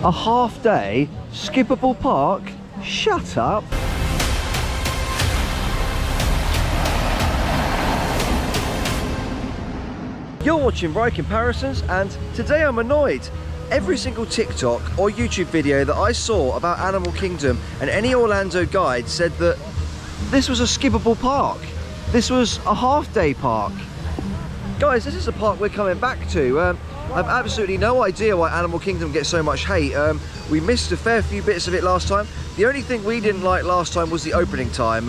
A half day, skippable park? Shut up. You're watching Ride Comparisons, and today I'm annoyed. Every single TikTok or YouTube video that I saw about Animal Kingdom and any Orlando guide said that this was a skippable park. This was a half-day park. Guys, this is a park we're coming back to. I've absolutely no idea why Animal Kingdom gets so much hate. We missed a fair few bits of it last time. The only thing we didn't like last time was the opening time.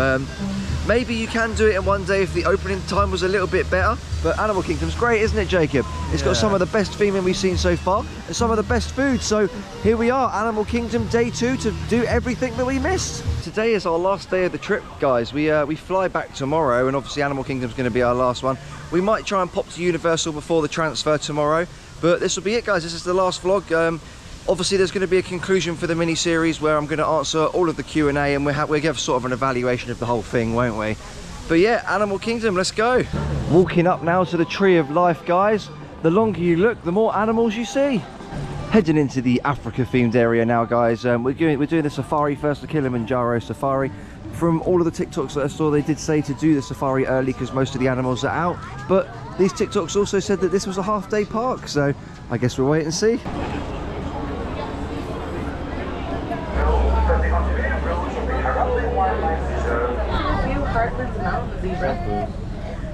Maybe you can do it in one day if the opening time was a little bit better, but Animal Kingdom's great, isn't it, Jacob? It's got some of the best theming we've seen so far and some of the best food. So here we are, Animal Kingdom day 2 to do everything that we missed. Today is our last day of the trip, guys. We fly back tomorrow, and obviously Animal Kingdom's going to be our last one. We might try and pop to Universal before the transfer tomorrow, but this will be it, guys. This is the last vlog. Obviously there's going to be a conclusion for the mini-series where I'm going to answer all of the Q&A, and we'll give sort of an evaluation of the whole thing, won't we? But yeah, Animal Kingdom, let's go. Walking up now to the Tree of Life, guys. The longer you look, the more animals you see. Heading into the Africa-themed area now, guys. We're doing the safari first, the Kilimanjaro safari. From all of the TikToks that I saw, they did say to do the safari early because most of the animals are out. But these TikToks also said that this was a half-day park, so I guess we'll wait and see.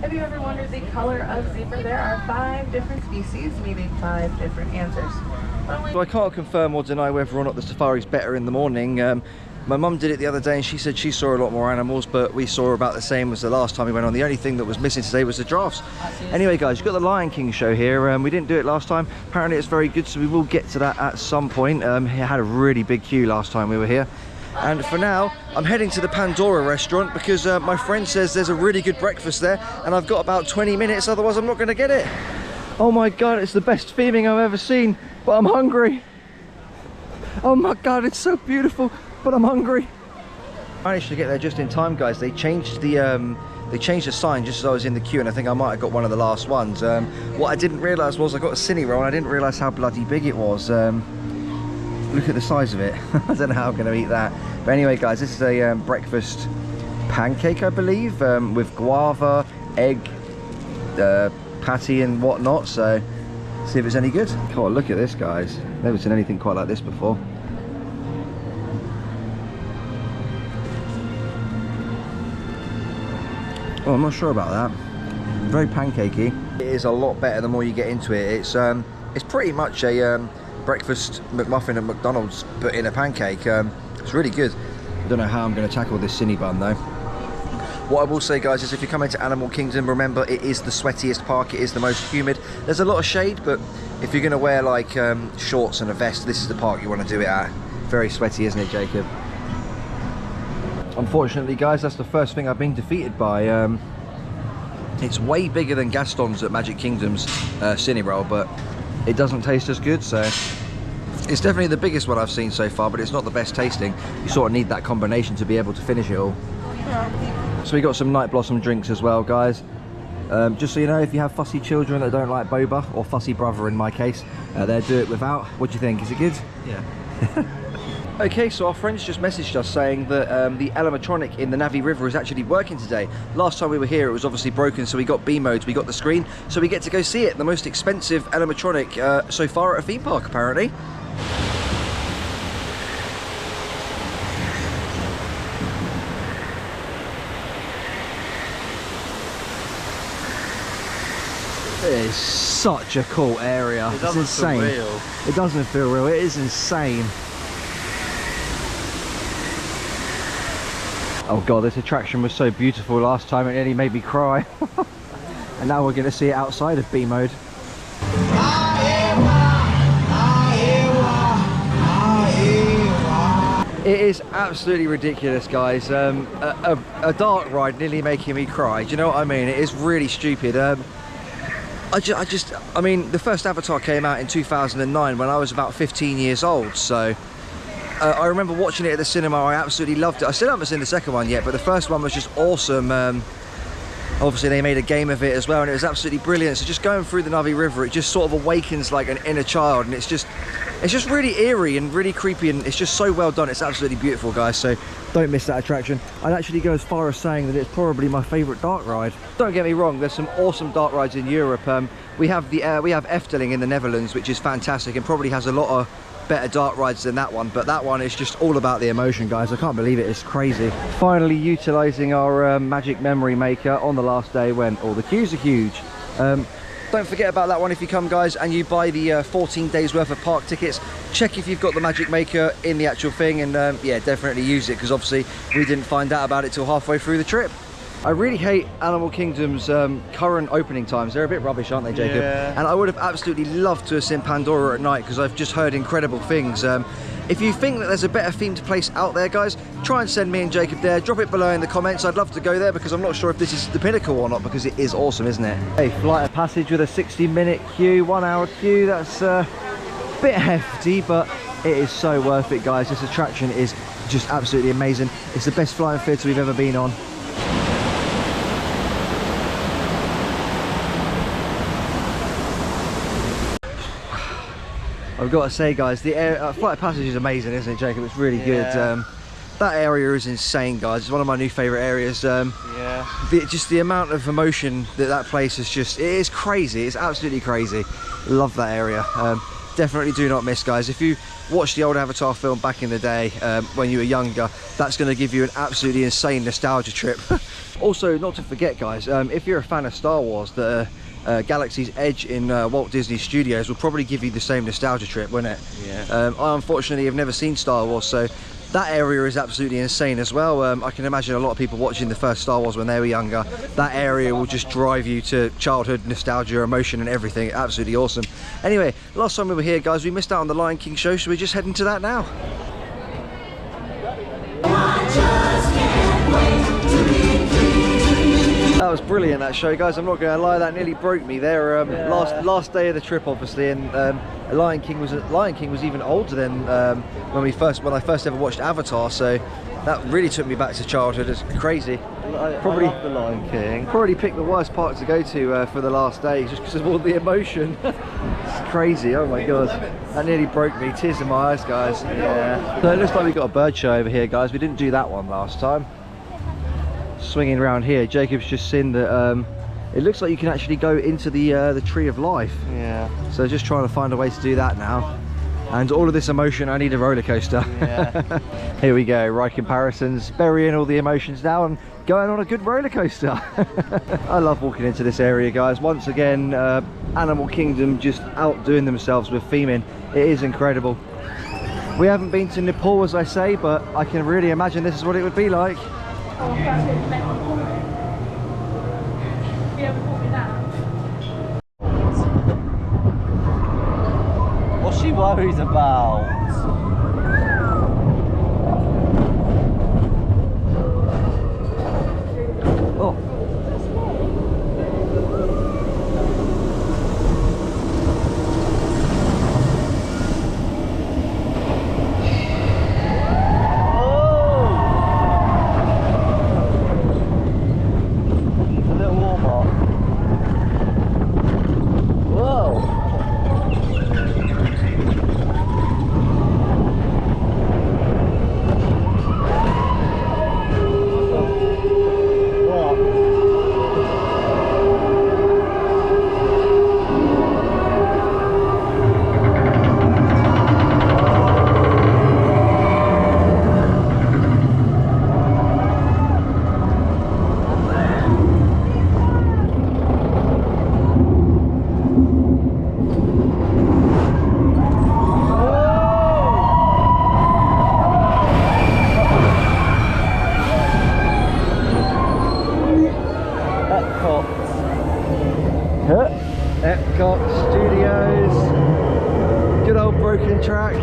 Have you ever wondered the color of zebra? There are 5 different species, meaning 5 different answers. So I can't confirm or deny whether or not the safari's better in the morning. My mum did it the other day and she said she saw a lot more animals, but we saw about the same as the last time we went on. The only thing that was missing today was the giraffes. Anyway, guys, you've got the Lion King show here. We didn't do it last time. Apparently it's very good, so we will get to that at some point. It had a really big queue last time we were here. And for now, I'm heading to the Pandora restaurant because my friend says there's a really good breakfast there, and I've got about 20 minutes, otherwise I'm not going to get it. Oh my god, it's the best theming I've ever seen, but I'm hungry. Oh my god, it's so beautiful, but I'm hungry. I managed to get there just in time, guys. They changed the sign just as I was in the queue, and I think I might have got one of the last ones. What I didn't realise was I got a cine roll, and I didn't realise how bloody big it was. Look at the size of it. I don't know how I'm going to eat that. But anyway, guys, this is a breakfast pancake, I believe, with guava, egg, patty and whatnot. So, see if it's any good. Oh, look at this, guys. Never seen anything quite like this before. Oh, I'm not sure about that. Very pancakey. It is a lot better the more you get into it. It's pretty much a breakfast McMuffin at McDonald's, but in a pancake. It's really good. I don't know how I'm going to tackle this cine bun though. What I will say, guys, is if you're coming to Animal Kingdom, remember it is the sweatiest park, it is the most humid. There's a lot of shade, but if you're going to wear like shorts and a vest, this is the park you want to do it at. Very sweaty, isn't it, Jacob? Unfortunately, guys, that's the first thing I've been defeated by. It's way bigger than Gaston's at Magic Kingdom's cine roll, but it doesn't taste as good, so it's definitely the biggest one I've seen so far, but it's not the best tasting. You sort of need that combination to be able to finish it all. Yeah. So we got some Night Blossom drinks as well, guys. Just so you know, if you have fussy children that don't like boba, or fussy brother in my case, they'll do it without. What do you think? Is it good? Yeah. Okay, so our friends just messaged us saying that the animatronic in the Navi River is actually working today. Last time we were here it was obviously broken, so we got B modes, we got the screen, so we get to go see it. The most expensive animatronic so far at a theme park, apparently. It is such a cool area. It's insane. Feel real. It doesn't feel real, it is insane. Oh god, this attraction was so beautiful last time, it nearly made me cry. And now we're going to see it outside of B mode. It is absolutely ridiculous, guys. A dark ride nearly making me cry. Do you know what I mean? It is really stupid. I mean, the first Avatar came out in 2009 when I was about 15 years old, so I remember watching it at the cinema. I absolutely loved it. I still haven't seen the second one yet, but the first one was just awesome. Obviously they made a game of it as well, and it was absolutely brilliant. So just going through the Navi River, it just sort of awakens like an inner child, and it's just really eerie and really creepy, and it's just so well done. It's absolutely beautiful, guys, so don't miss that attraction. I'd actually go as far as saying that it's probably my favourite dark ride. Don't get me wrong, there's some awesome dark rides in Europe. We have Efteling in the Netherlands, which is fantastic and probably has a lot of better dark rides than that one, but that one is just all about the emotion, guys. I can't believe it, it's crazy. Finally utilising our magic memory maker on the last day when all the queues are huge. Don't forget about that one if you come, guys, and you buy the 14 days worth of park tickets. Check if you've got the magic maker in the actual thing, and yeah, definitely use it, because obviously we didn't find out about it till halfway through the trip. I really hate Animal Kingdom's current opening times. They're a bit rubbish, aren't they, Jacob? Yeah. And I would have absolutely loved to have seen Pandora at night, because I've just heard incredible things. If you think that there's a better themed place out there, guys, try and send me and Jacob there. Drop it below in the comments. I'd love to go there, because I'm not sure if this is the pinnacle or not, because it is awesome, isn't it? Hey, Flight of Passage with a 60-minute queue, 1 hour queue. That's a bit hefty, but it is so worth it, guys. This attraction is just absolutely amazing. It's the best flying theatre we've ever been on. I've got to say, guys, the Flight of Passage is amazing, isn't it, Jacob? It's really good. That area is insane, guys. It's one of my new favourite areas. Just the amount of emotion that place is just, it is crazy. It's absolutely crazy. Love that area. Definitely do not miss, guys. If you watched the old Avatar film back in the day when you were younger, that's going to give you an absolutely insane nostalgia trip. Also, not to forget, guys, if you're a fan of Star Wars, the Galaxy's Edge in Walt Disney Studios will probably give you the same nostalgia trip, won't it? Yeah. I unfortunately have never seen Star Wars, so that area is absolutely insane as well. I can imagine a lot of people watching the first Star Wars when they were younger. That area will just drive you to childhood nostalgia, emotion and everything. Absolutely awesome. Anyway, last time we were here, guys, we missed out on the Lion King show, so we're just heading to that now. That was brilliant, that show, guys. I'm not going to lie, that nearly broke me there. Last day of the trip, obviously, and Lion King was even older than when I first ever watched Avatar. So that really took me back to childhood. It's crazy. Probably I love the Lion King. Probably picked the worst part to go to for the last day, just because of all the emotion. It's crazy. Oh my god, that nearly broke me. Tears in my eyes, guys. Yeah. So it looks like we got a bird show over here, guys. We didn't do that one last time. Swinging around here, Jacob's just seen that it looks like you can actually go into the Tree of Life. Yeah. So just trying to find a way to do that now. And all of this emotion, I need a roller coaster. Yeah. Here we go, right comparisons, burying all the emotions now and going on a good roller coaster. I love walking into this area, guys. Once again, Animal Kingdom just outdoing themselves with theming. It is incredible. We haven't been to Nepal, as I say, but I can really imagine this is what it would be like. What's she worried about? Oh. Epcot Studios, good old broken track.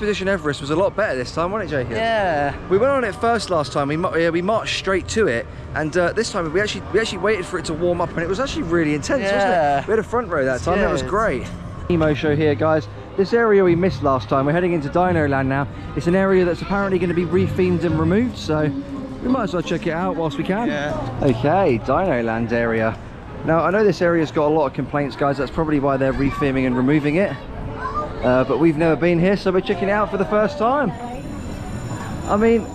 Expedition Everest was a lot better this time, wasn't it, Jacob? Yeah. We went on it first last time. We marched straight to it, and this time we actually waited for it to warm up, and it was actually really intense, wasn't it? We had a front row that time. That was great. Nemo show here, guys. This area we missed last time. We're heading into Dino Land now. It's an area that's apparently going to be rethemed and removed, so we might as well check it out whilst we can. Yeah. Okay, Dino Land area. Now I know this area's got a lot of complaints, guys. That's probably why they're retheming and removing it. But we've never been here, so we're checking it out for the first time. I mean,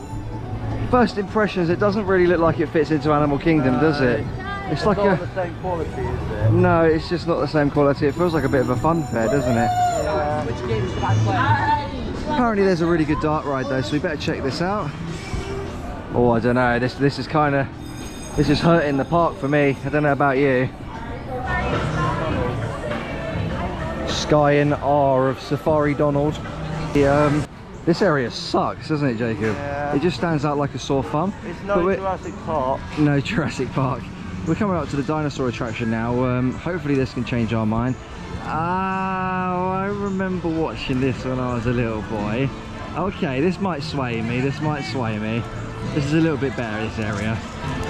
first impressions, it doesn't really look like it fits into Animal Kingdom, does it? It's like not the same quality, is it? No, it's just not the same quality. It feels like a bit of a fun fair, doesn't it? Yeah. Which game should I play? Apparently there's a really good dark ride though, so we better check this out. Oh, I don't know. This is hurting the park for me. I don't know about you. Sky and R of Safari Donald. This area sucks, doesn't it, Jacob? Yeah. It just stands out like a sore thumb. It's no Jurassic Park. No Jurassic Park. We're coming up to the dinosaur attraction now. Hopefully this can change our mind. I remember watching this when I was a little boy. Okay, this might sway me. This is a little bit better, this area.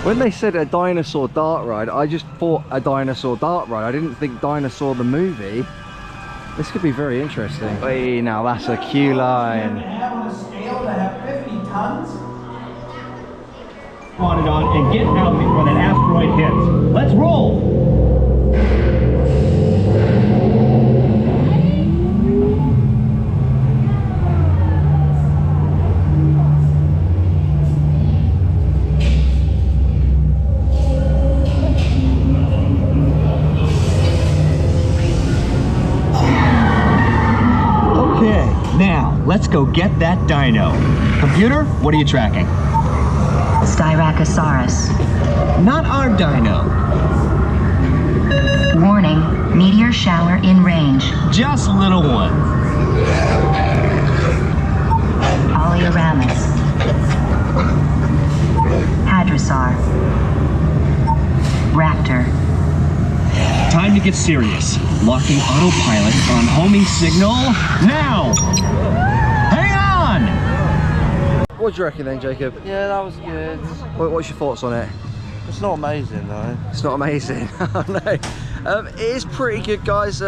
When they said a dinosaur dart ride, I just thought a dinosaur dart ride. I didn't think Dinosaur the movie. This could be very interesting. Hey, now that's a queue line. Have on a scale that have 50 tons. On it on and get out before that asteroid hits. Let's roll! Now, let's go get that dino. Computer, what are you tracking? Styracosaurus. Not our dino. Warning, meteor shower in range. Just little one. Oleoramus. Hadrosaur. Raptor. Time to get serious. Locking autopilot on homing signal now. Hang on! What do you reckon then, Jacob? Yeah, that was good. What's your thoughts on it? It's not amazing though. It's not amazing. Oh, no. It is pretty good, guys.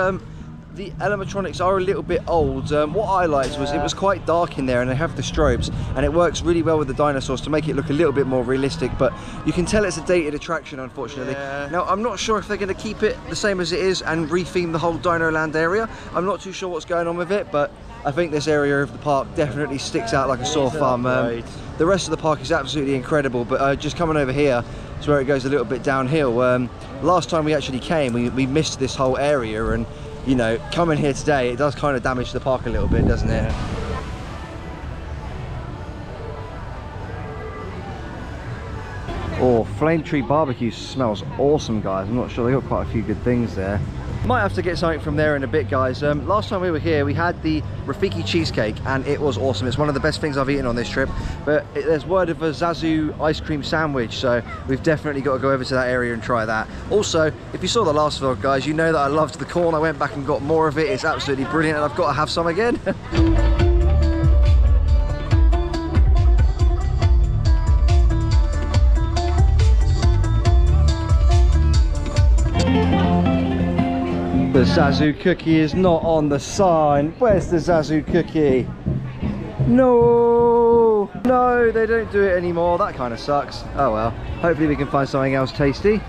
The animatronics are a little bit old. What I liked was it was quite dark in there, and they have the strobes, and it works really well with the dinosaurs to make it look a little bit more realistic, but you can tell it's a dated attraction, unfortunately. Now, I'm not sure if they're going to keep it the same as it is and retheme the whole Dino Land area. I'm not too sure what's going on with it, but I think this area of the park definitely sticks out like a sore thumb. The rest of the park is absolutely incredible, but just coming over here is where it goes a little bit downhill. Last time we actually came, we missed this whole area, and you know, coming here today, it does kind of damage the park a little bit, doesn't it? Oh, Flame Tree Barbecue smells awesome, guys. I'm not sure, they got quite a few good things there. Might have to get something from there in a bit, guys. Last time we were here, we had the Rafiki cheesecake, and it was awesome. It's one of the best things I've eaten on this trip, but there's word of a Zazu ice cream sandwich, so we've definitely got to go over to that area and try that. Also, if you saw the last vlog, guys, you know that I loved the corn. I went back and got more of it. It's absolutely brilliant, and I've got to have some again. The Zazu cookie is not on the sign. Where's the Zazu cookie? No, they don't do it anymore. That kind of sucks. Oh well, hopefully we can find something else tasty.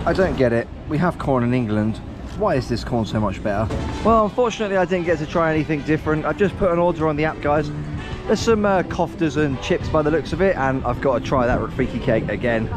I don't get it. We have corn in England. Why is this corn so much better? Well, unfortunately I didn't get to try anything different. I've just put an order on the app, guys. There's some koftas and chips by the looks of it, and I've got to try that Rafiki cake again.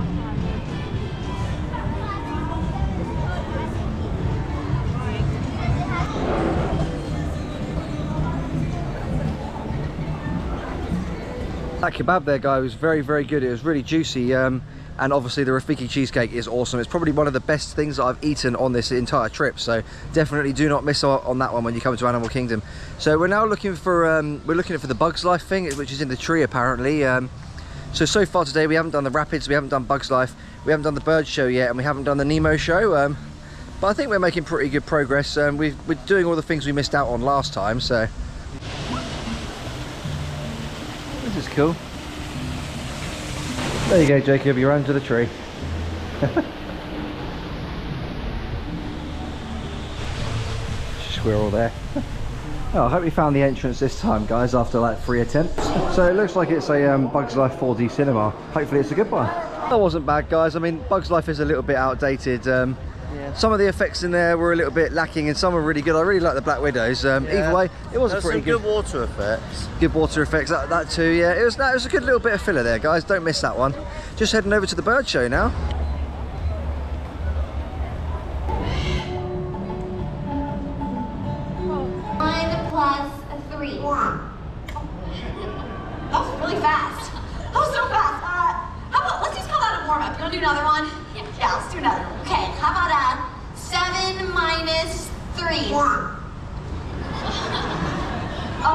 That kebab there, guy, was very, very good. It was really juicy, and obviously the Rafiki cheesecake is awesome. It's probably one of the best things that I've eaten on this entire trip, so definitely do not miss out on that one when you come to Animal Kingdom. So we're now looking for we're looking for the Bugs Life thing, which is in the tree apparently. So far today we haven't done the rapids, we haven't done Bugs Life, we haven't done the bird show yet, and we haven't done the Nemo show. But I think we're making pretty good progress. We're doing all the things we missed out on last time, so this is cool. There you go, Jacob, you're under the tree. Squirrel there. Oh, I hope you found the entrance this time, guys, after like 3 attempts. So it looks like it's a Bugs Life 4D cinema. Hopefully it's a good one. That wasn't bad, guys. I mean, Bugs Life is a little bit outdated. Some of the effects in there were a little bit lacking and some were really good. I really like the Black Widows. Either way, it was a pretty good water effects. Good water effects, that too, yeah. It was a good little bit of filler there, guys. Don't miss that one. Just heading over to the bird show now. That was really fast. That was so fast. How about, let's just call that a warm-up. You want to do another one? Yeah, let's do another one. Okay, how about 7 minus 3?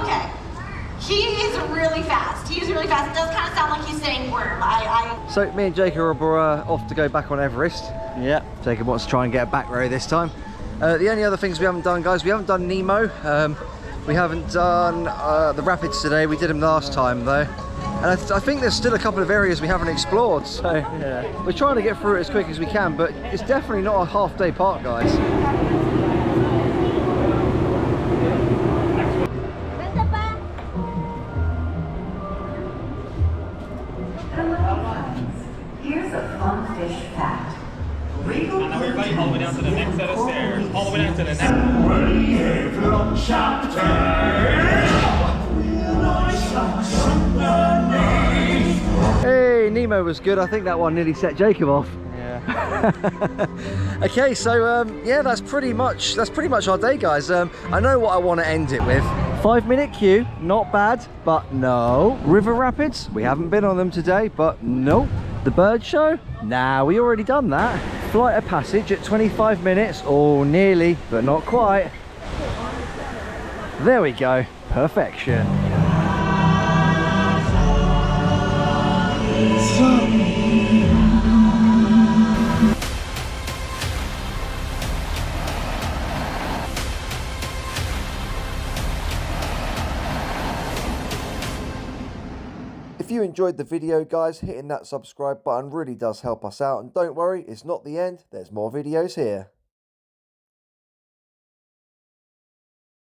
Okay. He is really fast. He is really fast. It does kind of sound like he's saying worm. So me and Jacob are off to go back on Everest. Yeah. Jacob wants to try and get a back row this time. The only other things we haven't done, guys, we haven't done Nemo. We haven't done the rapids today. We did them last time though. And I think there's still a couple of areas we haven't explored. So yeah, we're trying to get through it as quick as we can, but it's definitely not a half-day park, guys. Here's a fun fish fact. And now everybody all the way down to the next set of stairs. All the way down to the next. Hey, Nemo was good. I think that one nearly set Jacob off. Yeah. Okay, so yeah, that's pretty much our day, guys. I know what I want to end it with. 5-minute queue, not bad, but no. River rapids, we haven't been on them today, but nope. The bird show, nah, we already done that. Flight of passage at 25 minutes, oh, nearly, but not quite. There we go, perfection. If you enjoyed the video, guys, hitting that subscribe button really does help us out. And don't worry, it's not the end. There's more videos here.